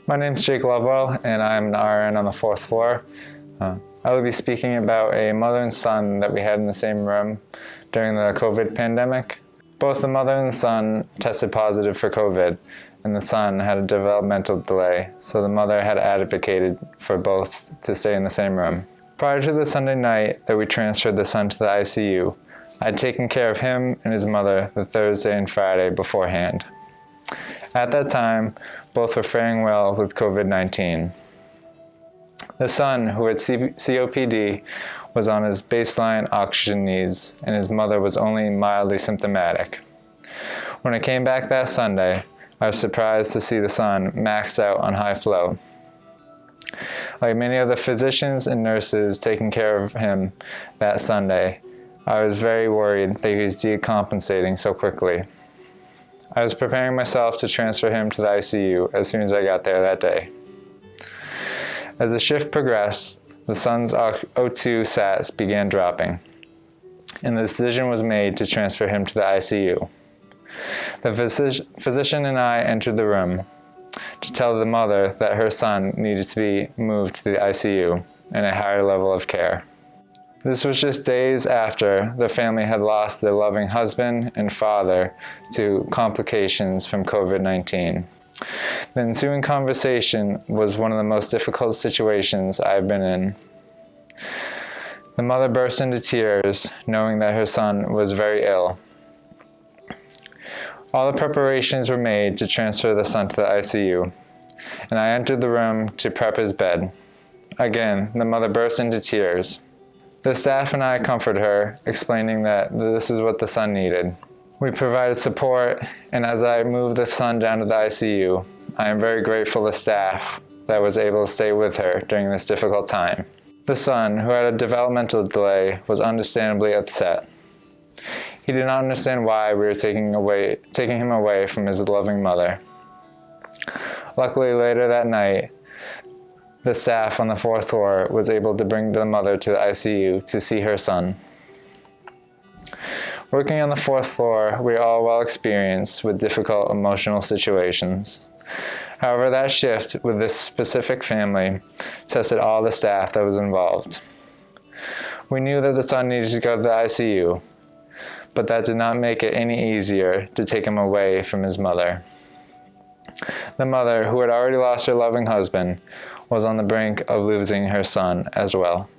My name's Jake Lovewell, and I'm an RN on the 4th floor. I will be speaking about a mother and son that we had in the same room during the COVID pandemic. Both the mother and the son tested positive for COVID, and the son had a developmental delay, so the mother had advocated for both to stay in the same room. Prior to the Sunday night that we transferred the son to the ICU, I had taken care of him and his mother the Thursday and Friday beforehand. At that time, both were faring well with COVID-19. The son, who had COPD, was on his baseline oxygen needs, and his mother was only mildly symptomatic. When I came back that Sunday, I was surprised to see the son maxed out on high flow. Like many of the physicians and nurses taking care of him that Sunday, I was very worried that he was decompensating so quickly. I was preparing myself to transfer him to the ICU as soon as I got there that day. As the shift progressed, the son's O2 sats began dropping, and the decision was made to transfer him to the ICU. The physician and I entered the room to tell the mother that her son needed to be moved to the ICU and a higher level of care. This was just days after the family had lost their loving husband and father to complications from COVID-19. The ensuing conversation was one of the most difficult situations I've been in. The mother burst into tears, knowing that her son was very ill. All the preparations were made to transfer the son to the ICU, and I entered the room to prep his bed. Again, the mother burst into tears. The staff and I comforted her, explaining that this is what the son needed. We provided support, and as I moved the son down to the ICU, I am very grateful to staff that was able to stay with her during this difficult time. The son, who had a developmental delay, was understandably upset. He did not understand why we were taking him away from his loving mother. Luckily, later that night, the staff on the 4th floor was able to bring the mother to the ICU to see her son. Working on the 4th floor, we are all well experienced with difficult emotional situations. However, that shift with this specific family tested all the staff that was involved. We knew that the son needed to go to the ICU, but that did not make it any easier to take him away from his mother. The mother, who had already lost her loving husband, was on the brink of losing her son as well.